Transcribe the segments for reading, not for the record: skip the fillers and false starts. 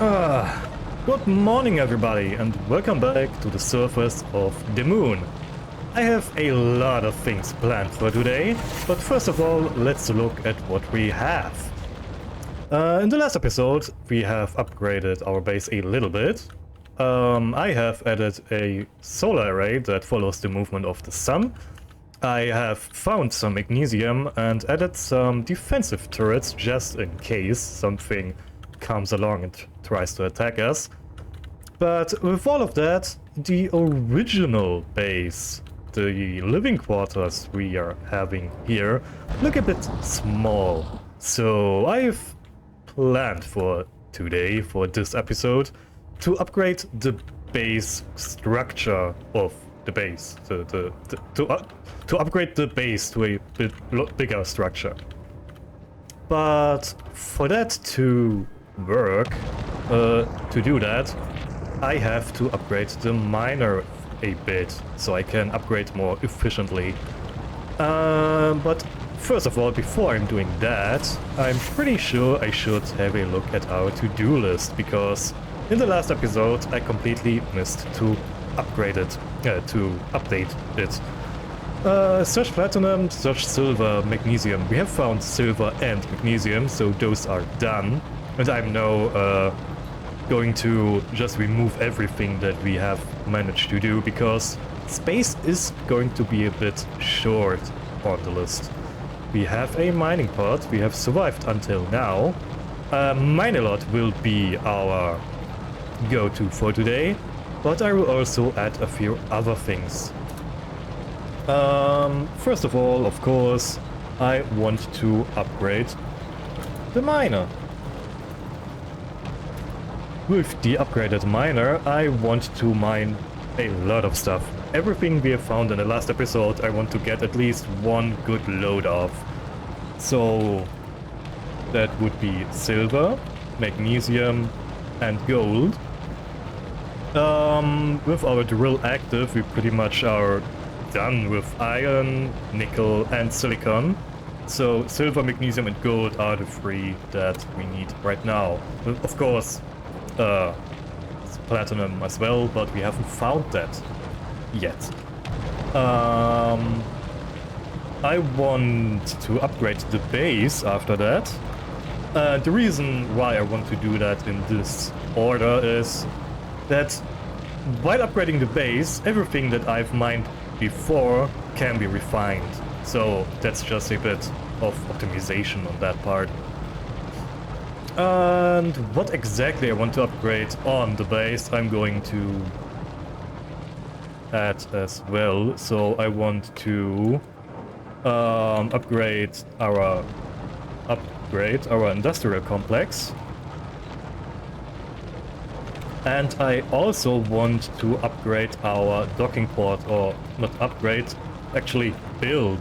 Good morning everybody and welcome back to the surface of the moon. I have a lot of things planned for today, but first of all let's look at what we have. In the last episode we have upgraded our base a little bit. I have added a solar array that follows the movement of the sun. I have found some magnesium and added some defensive turrets just in case something comes along and tries to attack us. But with all of that, the original base, the living quarters we are having here, look a bit small. So I've planned for today, for this episode, to upgrade the base structure of the base, to upgrade the base to a bit bigger structure. But for that to work, to do that, I have to upgrade the miner a bit, so I can upgrade more efficiently. But first of all, before I'm doing that, I'm pretty sure I should have a look at our to-do list, because in the last episode I completely missed to upgrade it, to update it. Search platinum, search silver, magnesium. We have found silver and magnesium, so those are done. And I'm now going to just remove everything that we have managed to do, because space is going to be a bit short on the list. We have a mining pod, we have survived until now. Lennoth will be our go-to for today, but I will also add a few other things. First of all, of course, I want to upgrade the miner. With the upgraded miner, I want to mine a lot of stuff. Everything we have found in the last episode, I want to get at least one good load of. So that would be silver, magnesium, and gold. With our drill active, we pretty much are done with iron, nickel, and silicon. So silver, magnesium, and gold are the three that we need right now. Of course, platinum as well, but we haven't found that yet. I want to upgrade the base after that. The reason why I want to do that in this order is that while upgrading the base, everything that I've mined before can be refined. So that's just a bit of optimization on that part. And what exactly I want to upgrade on the base, I'm going to add as well. So I want to upgrade our industrial complex. And I also want to upgrade our docking port, or not upgrade, actually build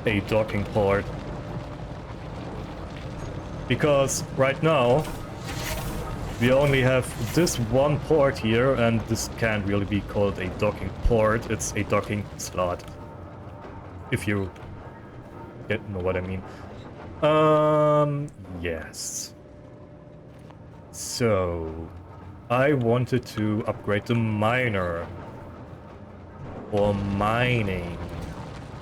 a docking port. Because right now we only have this one port here, and this can't really be called a docking port, it's a docking slot. If you know what I mean. Yes. So I wanted to upgrade the miner for mining.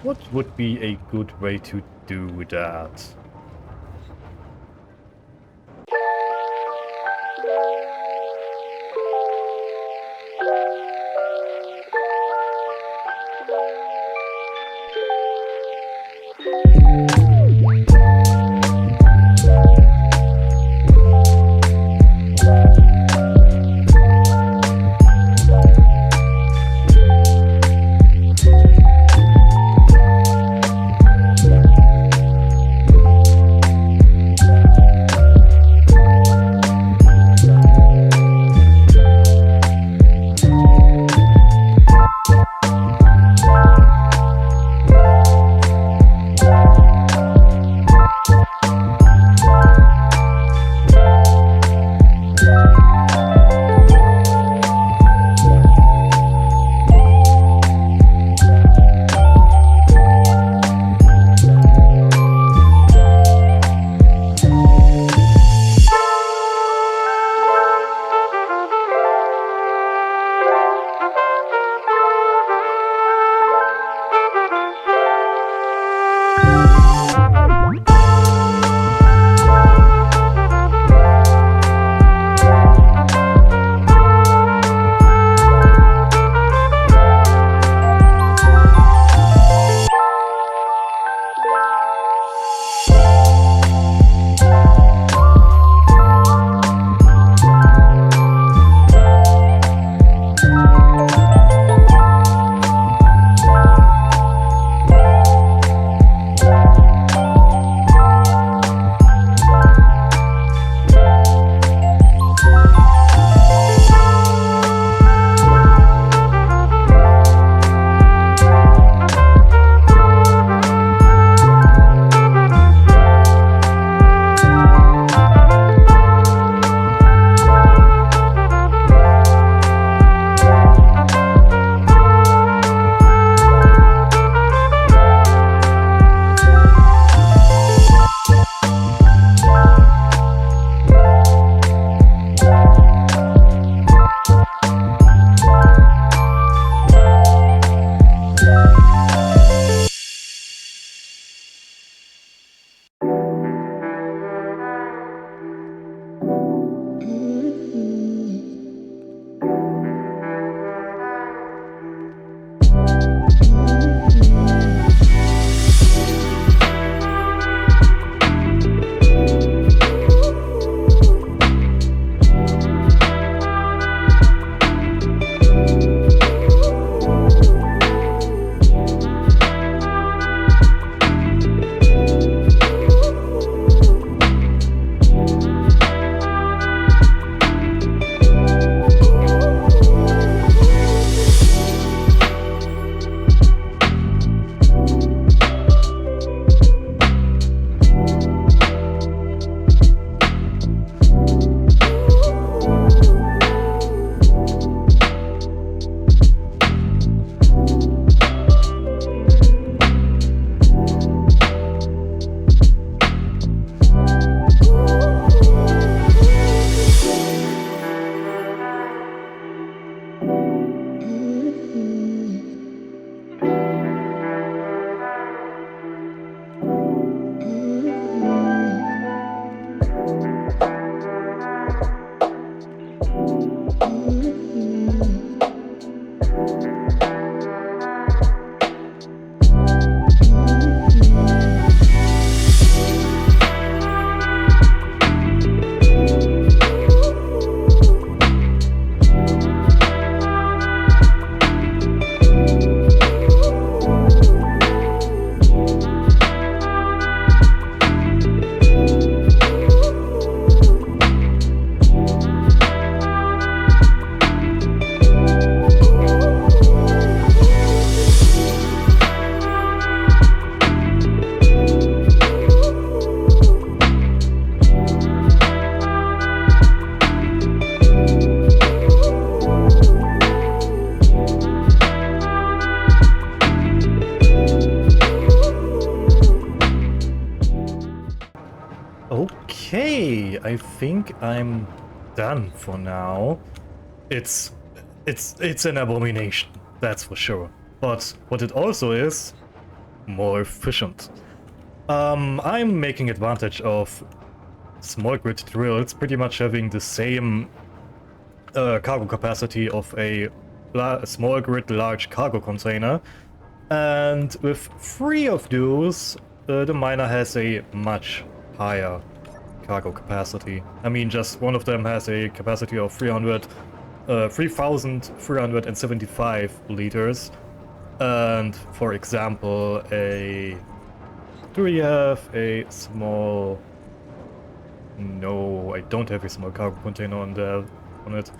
What would be a good way to do that? I think I'm done for now. It's an abomination, that's for sure. But what it also is, more efficient. I'm making advantage of small grid drills, pretty much having the same cargo capacity of a small grid large cargo container. And with 3 of those, the miner has a much higher cargo capacity. I mean, just one of them has a capacity of 3,375 liters. And for example, do we have a small... No, I don't have a small cargo container on it.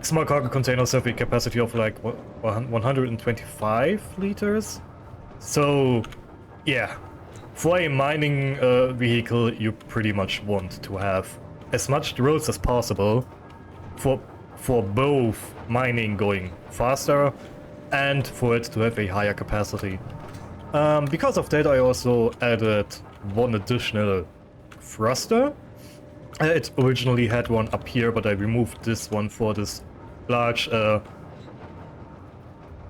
Small cargo containers have a capacity of like 125 liters. So, yeah, for a mining vehicle, you pretty much want to have as much drills as possible for both mining going faster and for it to have a higher capacity. Because of that, I also added one additional thruster. It originally had one up here, but I removed this one for this large,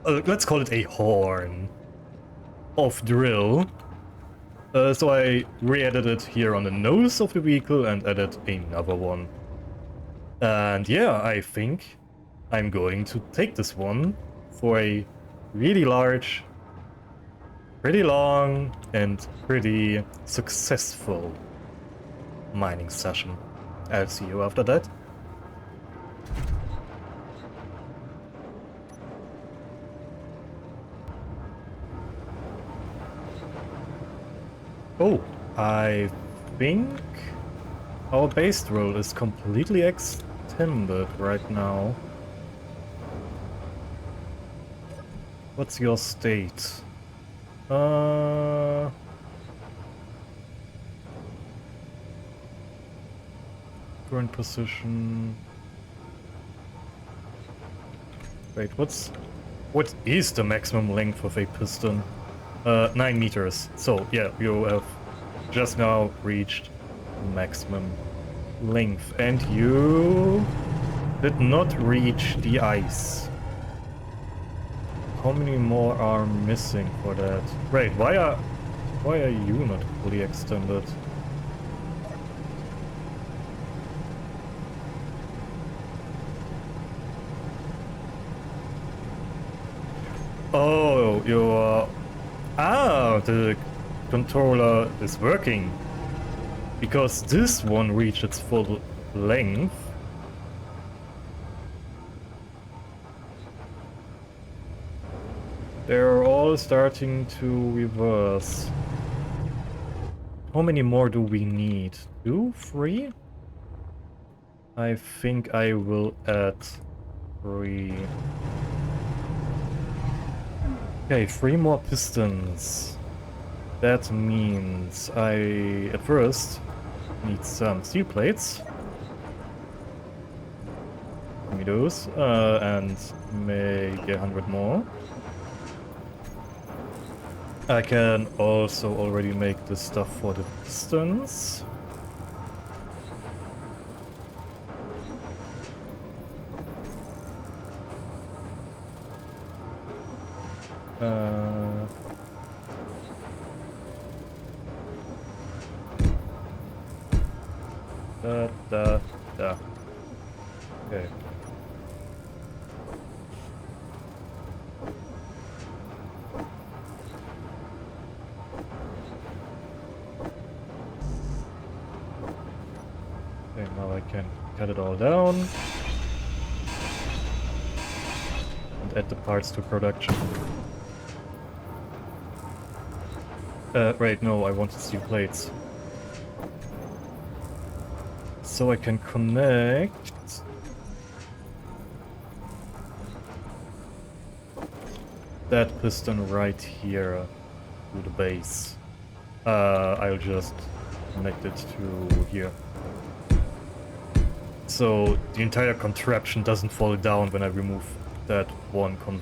let's call it a horn of drill. So I re-added it here on the nose of the vehicle and added another one. And yeah, I think I'm going to take this one for a really large, pretty long, and pretty successful mining session. I'll see you after that. Oh, I think our base drill is completely extended right now. What's your state? Current position. Wait, what is the maximum length of a piston? 9 meters. So yeah, you have just now reached maximum length, and you did not reach the ice. How many more are missing for that? Wait, why are you not fully extended? Oh, you're... Ah, the controller is working. Because this one reached its full length. They're all starting to reverse. How many more do we need? 2? 3? I think I will add 3. Okay, 3 more pistons. That means I, at first, need some steel plates. Give me those, and maybe 100 more. I can also already make the stuff for the pistons. Okay. Okay, now I can cut it all down and add the parts to production. Right, no, I wanted steel plates. So I can connect that piston right here to the base. I'll just connect it to here. So the entire contraption doesn't fall down when I remove that one con-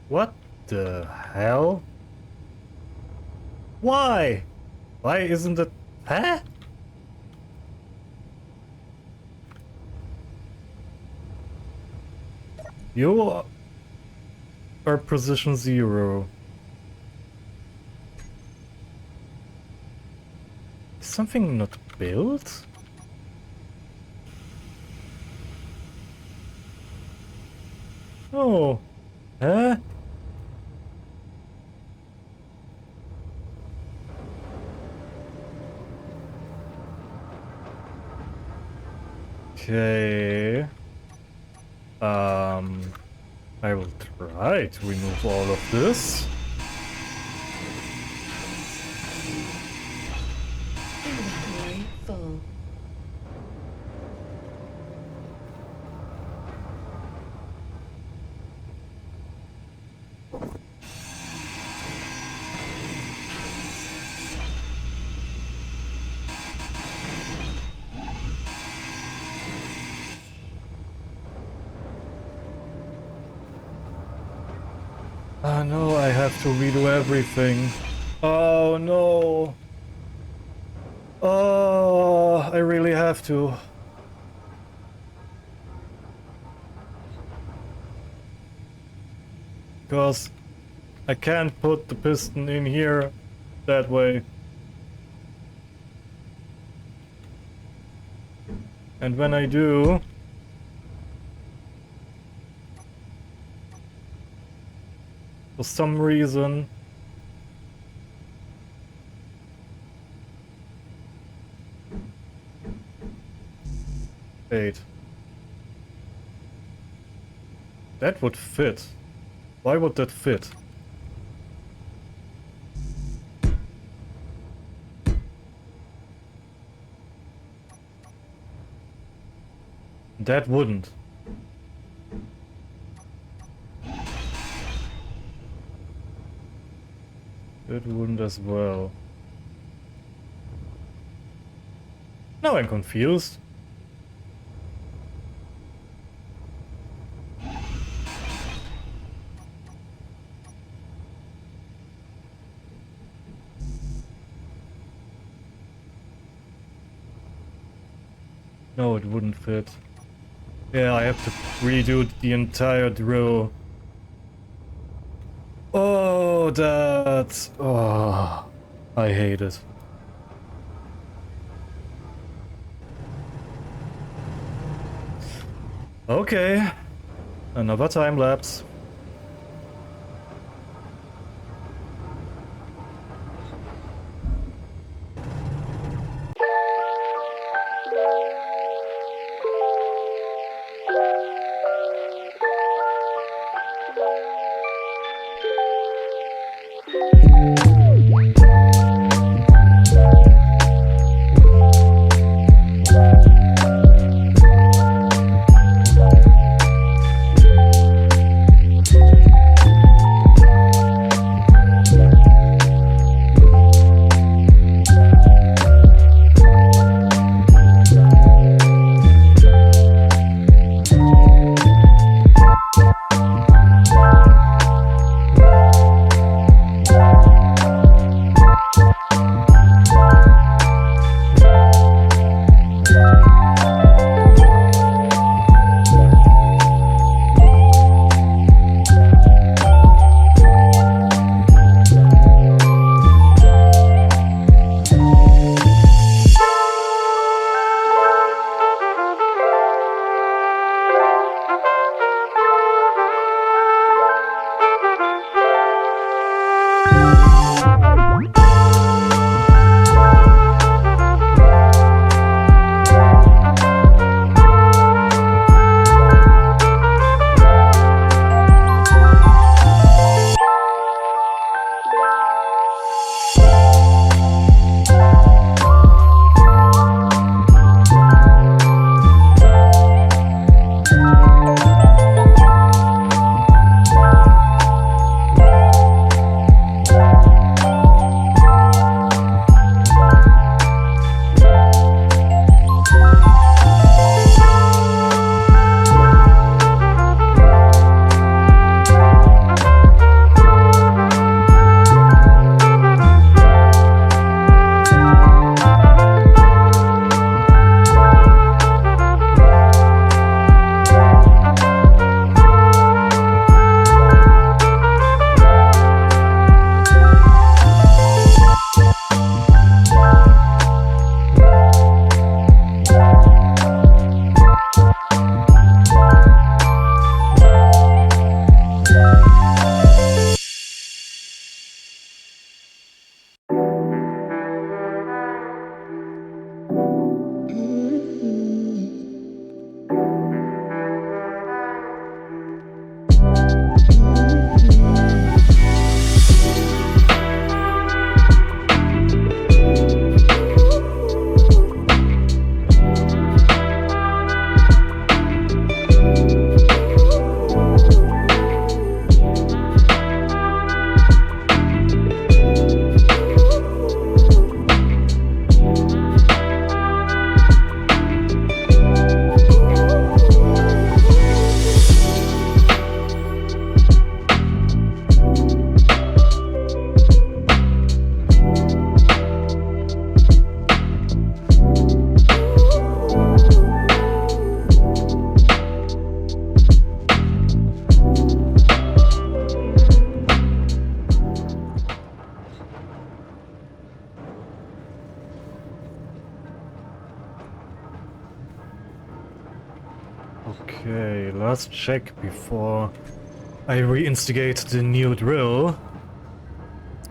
What the hell? Why? Why isn't it... Huh? You are position 0. Is something not built? Oh. Huh? Okay. I will try to remove all of this. Inventory full. Ah no, I have to redo everything. Oh no. Oh, I really have to. Because I can't put the piston in here that way. And when I do... For some reason... Wait. That would fit. Why would that fit? That wouldn't. That wouldn't as well. Now I'm confused. No, it wouldn't fit. Yeah, I have to redo the entire drill. Oh, that... Oh, I hate it. Okay, another time lapse. Okay, last check before I reinstigate the new drill.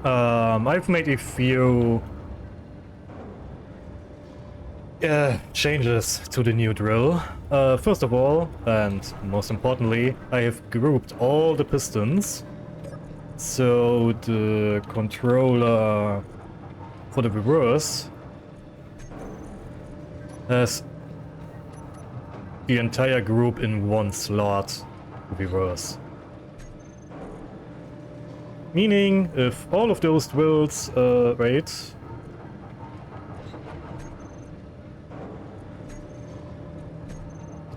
I've made a few changes to the new drill. First of all, and most importantly, I have grouped all the pistons. So the controller for the reverse has the entire group in one slot to reverse. Meaning, if all of those drills,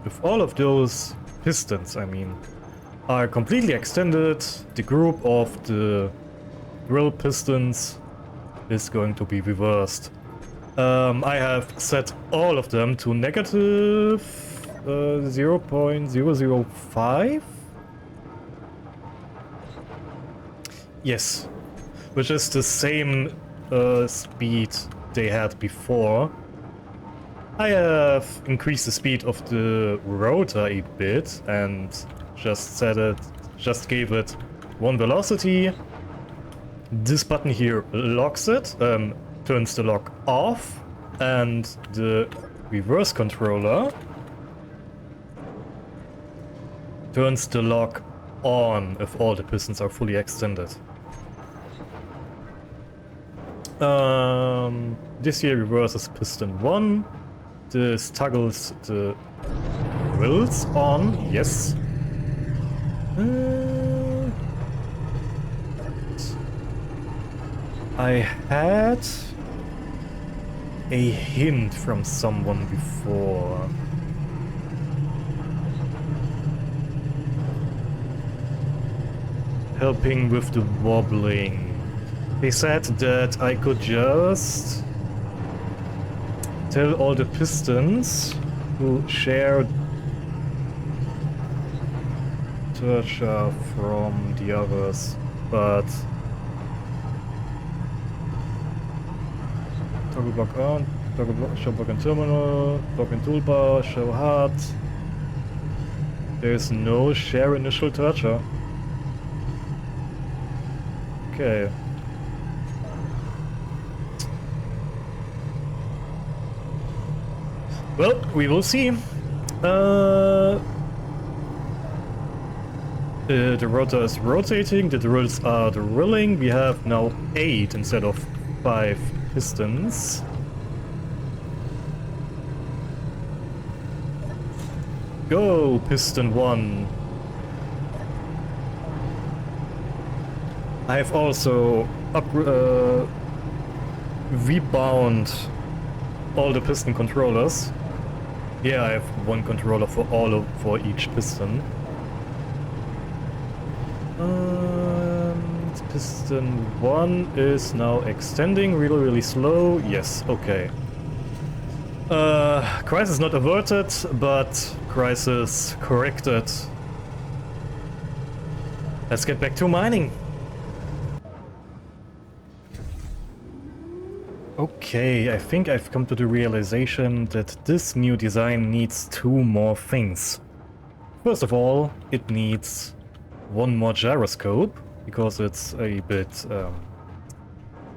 if all of those pistons, I mean, are completely extended, the group of the drill pistons is going to be reversed. I have set all of them to negative 0.005. Yes, which is the same speed they had before. I have increased the speed of the rotor a bit and just gave it one velocity. This button here locks it, turns the lock off, and the reverse controller turns the lock on if all the pistons are fully extended. This here reverses piston 1. This toggles the wheels on, yes. I had a hint from someone before. Helping with the wobbling. They said that I could just tell all the pistons to share Tertia from the others, but toggle block on, toggle block, show block and terminal, block and toolbar, show hard. There is no share initial Tertia. Okay. Well, we will see. The rotor is rotating, the drills are drilling. We have now 8 instead of 5 pistons. Go, piston 1. I have also rebound all the piston controllers. Here I have one controller for each piston. Piston 1 is now extending really slow. Yes, okay. Crisis not averted, but crisis corrected. Let's get back to mining. Okay, I think I've come to the realization that this new design needs 2 more things. First of all, it needs 1 more gyroscope, because it's a bit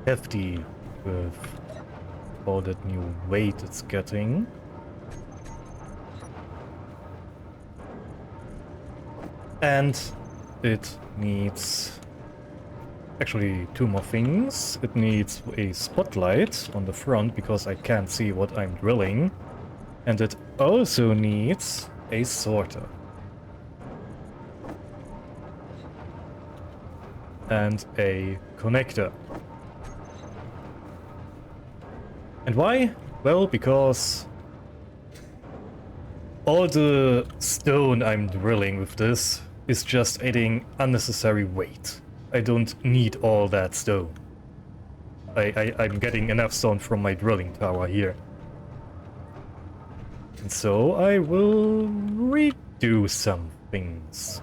hefty with all that new weight it's getting. And it needs actually 2 more things. It needs a spotlight on the front because I can't see what I'm drilling. And it also needs a sorter. And a connector. And why? Well, because all the stone I'm drilling with this is just adding unnecessary weight. I don't need all that stone. I'm getting enough stone from my drilling tower here. And so I will redo some things.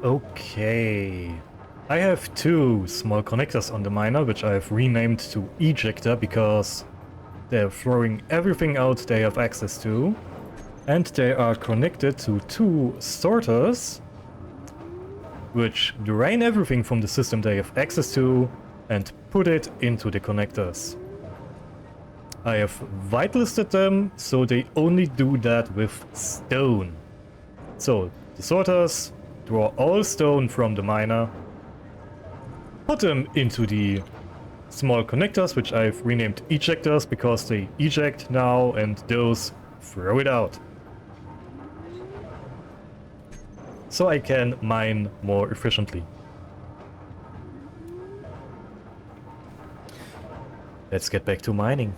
Okay. I have two small connectors on the miner, which I've renamed to ejector because they're throwing everything out they have access to. And they are connected to two sorters, which drain everything from the system they have access to and put it into the connectors. I have whitelisted them, so they only do that with stone. So the sorters draw all stone from the miner, put them into the small connectors, which I've renamed ejectors because they eject now, and those throw it out. So I can mine more efficiently. Let's get back to mining.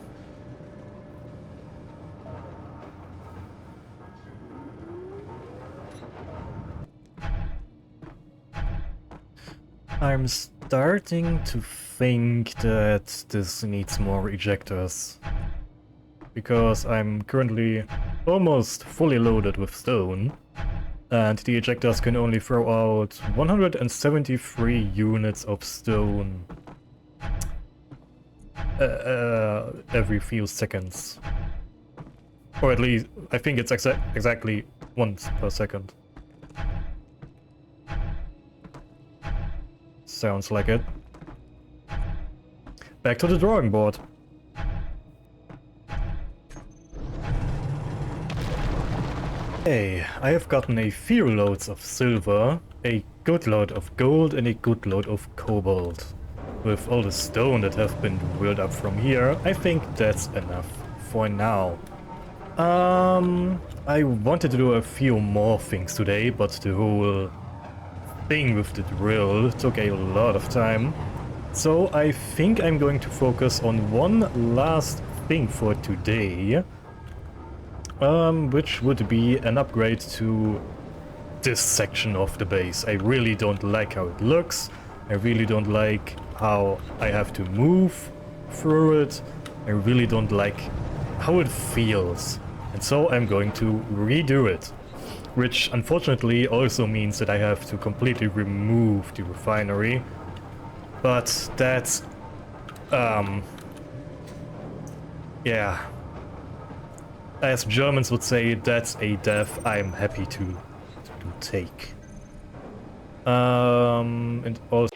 I'm starting to think that this needs more ejectors. Because I'm currently almost fully loaded with stone. And the ejectors can only throw out 173 units of stone every few seconds. Or at least, I think it's exactly once per second. Sounds like it. Back to the drawing board. Hey, I have gotten a few loads of silver, a good load of gold and a good load of cobalt. With all the stone that have been drilled up from here, I think that's enough for now. I wanted to do a few more things today, but the whole thing with the drill took a lot of time. So I think I'm going to focus on one last thing for today. Which would be an upgrade to this section of the base. I really don't like how it looks. I really don't like how I have to move through it. I really don't like how it feels. And so I'm going to redo it. Which unfortunately also means that I have to completely remove the refinery. But that's... yeah. As Germans would say, that's a death I'm happy to take. And also...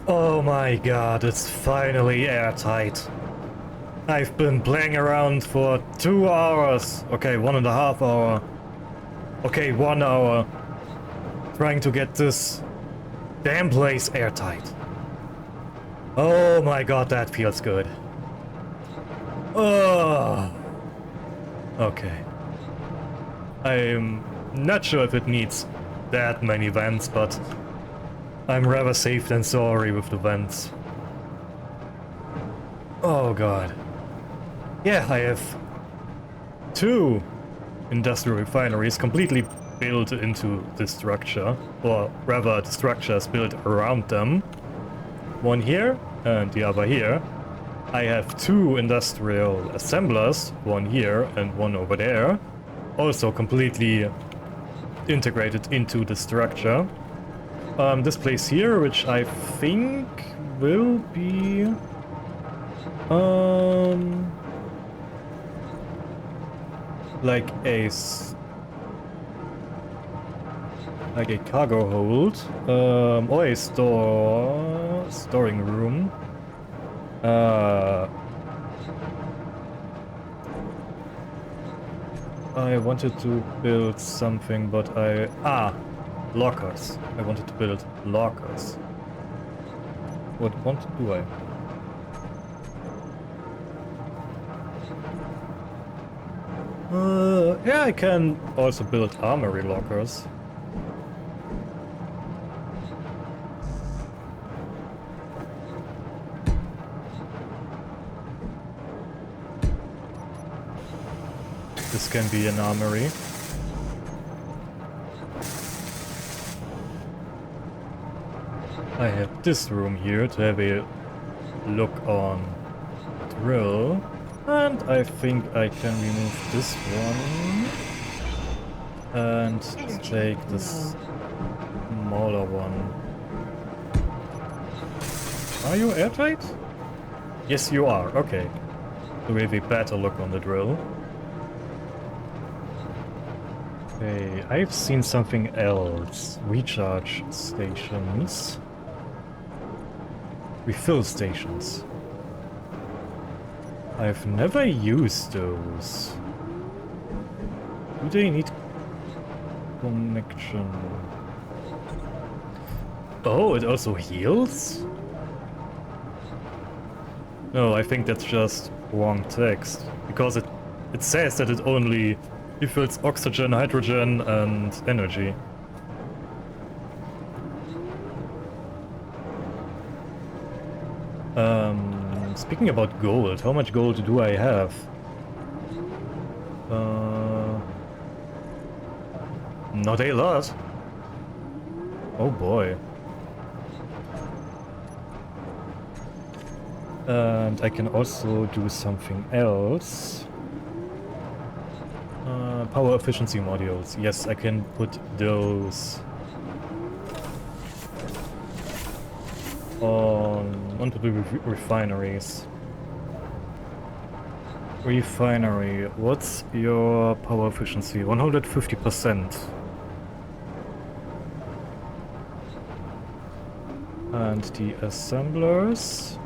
Oh my god, it's finally airtight. I've been playing around for 2 hours. Okay, 1.5 hour. Okay, 1 hour. Trying to get this damn place airtight. Oh my god, that feels good. Oh. Okay. I'm not sure if it needs that many vents, but I'm rather safe than sorry with the vents. Oh god. Yeah, I have 2 industrial refineries completely built into this structure, or rather the structure is built around them. One here and the other here. I have 2 industrial assemblers, one here and one over there, also completely integrated into the structure. This place here, which I think will be like a cargo hold, or a storing room. I wanted to build something, but lockers. I wanted to build lockers. What do I? Yeah, I can also build armory lockers. This can be an armory. I have this room here to have a look on drill. And I think I can remove this one. And take this smaller one. Are you airtight? Yes, you are. Okay. So we have a better look on the drill. Okay, I've seen something else. Recharge stations. Refill stations. I've never used those. Do they need connection? Oh, it also heals? No, I think that's just wrong text. Because it says that it only refills oxygen, hydrogen, and energy. Speaking about gold, how much gold do I have? Not a lot. Oh boy. And I can also do something else. Power efficiency modules. Yes, I can put those onto the refineries. Refinery, what's your power efficiency? 150%. And the assemblers.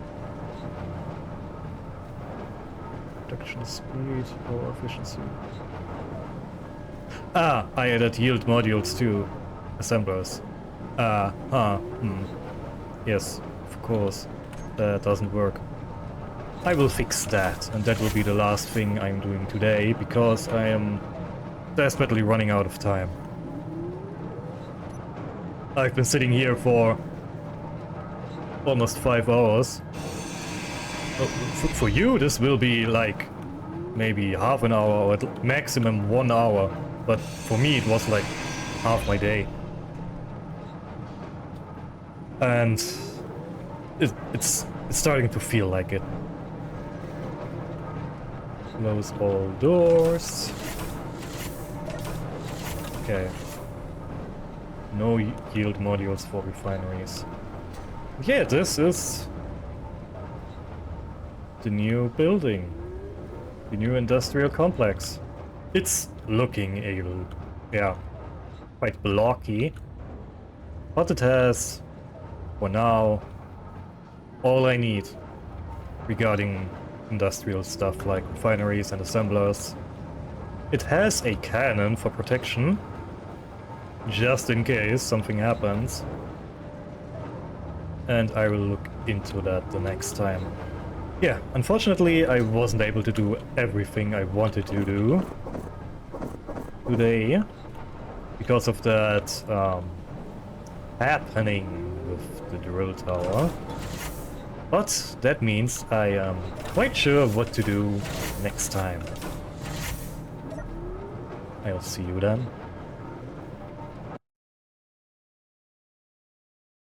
Production speed, power efficiency. I added yield modules too. Assemblers. Yes, of course. That doesn't work. I will fix that, and that will be the last thing I'm doing today, because I am desperately running out of time. I've been sitting here for almost 5 hours. For you, this will be like maybe half an hour or at maximum 1 hour, but for me it was like half my day. And it's starting to feel like it. Close all doors. Okay. No yield modules for refineries. Yeah, this is the new building. The new industrial complex. It's looking quite blocky. But it has, for now, all I need regarding industrial stuff like refineries and assemblers. It has a cannon for protection, just in case something happens. And I will look into that the next time. Yeah, unfortunately I wasn't able to do everything I wanted to do today because of that happening with the drill tower. But that means I am quite sure what to do next time. I'll see you then.